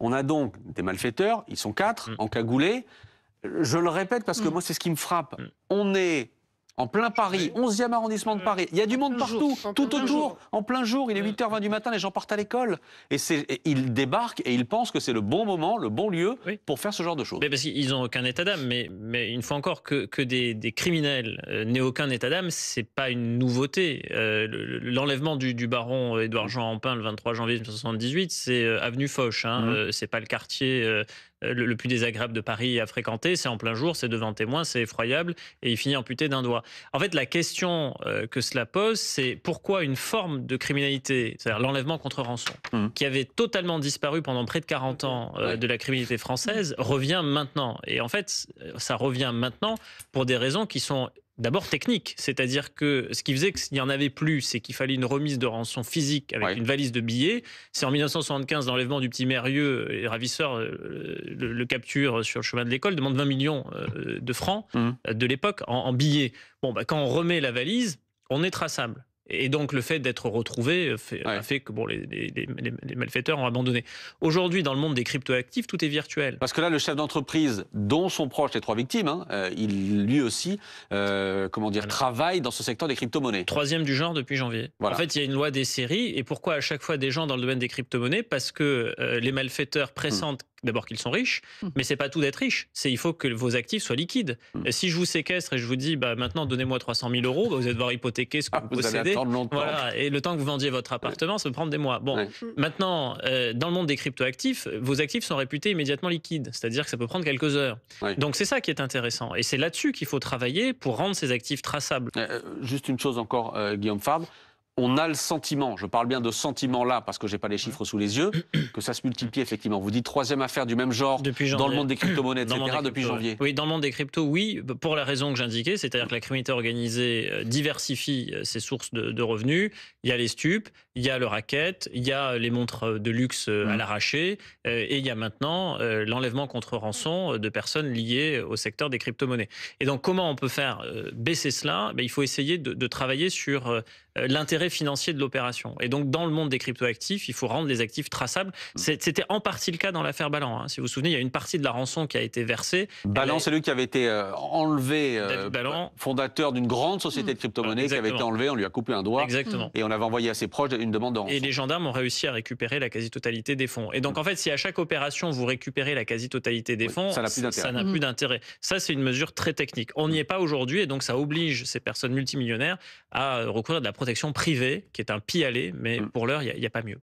On a donc des malfaiteurs, ils sont 4, encagoulés. Je le répète parce que moi, c'est ce qui me frappe. On est en plein Paris, 11e arrondissement de Paris. Il y a du monde partout, tout autour, en plein jour. Il est 8h20 du matin, les gens partent à l'école. Et ils débarquent et ils pensent que c'est le bon moment, le bon lieu pour faire ce genre de choses. Mais parce qu'ils n'ont aucun état d'âme. Mais une fois encore, que des criminels n'aient aucun état d'âme, c'est pas une nouveauté. L'enlèvement du baron Édouard Jean Ampin le 23 janvier 1978, c'est avenue Foch. C'est pas le quartier le plus désagréable de Paris à fréquenter. C'est en plein jour, c'est devant témoins, c'est effroyable. Et il finit amputé d'un doigt. En fait, la question que cela pose, c'est pourquoi une forme de criminalité, c'est-à-dire l'enlèvement contre rançon, qui avait totalement disparu pendant près de 40 ans de la criminalité française, revient maintenant. Et en fait, ça revient maintenant pour des raisons qui sont d'abord technique, c'est-à-dire que ce qui faisait qu'il n'y en avait plus, c'est qu'il fallait une remise de rançon physique avec une valise de billets. C'est en 1975, l'enlèvement du petit Mérieux, les ravisseurs le capturent sur le chemin de l'école, demandent 20 millions de francs de l'époque en billets. Bon, quand on remet la valise, on est traçable. Et donc, le fait d'être retrouvé a fait que les malfaiteurs ont abandonné. Aujourd'hui, dans le monde des cryptoactifs, tout est virtuel. Parce que là, le chef d'entreprise, dont sont proches les 3 victimes, il lui aussi travaille dans ce secteur des crypto-monnaies. 3e du genre depuis janvier. Voilà. En fait, il y a une loi des séries. Et pourquoi à chaque fois des gens dans le domaine des crypto-monnaies? Parce que les malfaiteurs pressentent d'abord qu'ils sont riches, mais c'est pas tout d'être riche. Il faut que vos actifs soient liquides. Si je vous séquestre et je vous dis, maintenant, donnez-moi 300 000 €, vous allez devoir hypothéquer ce que vous possédez. Voilà. Et le temps que vous vendiez votre appartement, ça peut prendre des mois. Bon, maintenant, dans le monde des cryptoactifs, vos actifs sont réputés immédiatement liquides. C'est-à-dire que ça peut prendre quelques heures. Donc c'est ça qui est intéressant. Et c'est là-dessus qu'il faut travailler pour rendre ces actifs traçables. Juste une chose encore, Guillaume Fabre. On a le sentiment, je parle bien de sentiment là, parce que je n'ai pas les chiffres sous les yeux, que ça se multiplie effectivement. Vous dites 3e affaire du même genre dans le monde des crypto-monnaies, etc., depuis janvier. Oui, dans le monde des cryptos, oui, pour la raison que j'indiquais, c'est-à-dire que la criminalité organisée diversifie ses sources de revenus. Il y a les stupes, il y a le racket, il y a les montres de luxe à l'arraché, et il y a maintenant l'enlèvement contre rançon de personnes liées au secteur des crypto-monnaies. Et donc, comment on peut faire baisser cela? Il faut essayer de travailler sur l'intérêt financier de l'opération. Et donc, dans le monde des cryptoactifs, il faut rendre les actifs traçables. C'était en partie le cas dans l'affaire Ballan. Si vous vous souvenez, il y a une partie de la rançon qui a été versée. Ballan, c'est lui qui avait été enlevé, fondateur d'une grande société de crypto-monnaies, qui avait été enlevé, on lui a coupé un doigt. Exactement. Et on avait envoyé à ses proches une demande de rançon. Et les gendarmes ont réussi à récupérer la quasi-totalité des fonds. Et donc, en fait, si à chaque opération, vous récupérez la quasi-totalité des fonds, ça n'a plus d'intérêt. Ça, c'est une mesure très technique. On n'y est pas aujourd'hui, et donc ça oblige ces personnes multimillionnaires à recourir à de la protection privée, qui est un pis-aller, mais pour l'heure, il n'y a pas mieux.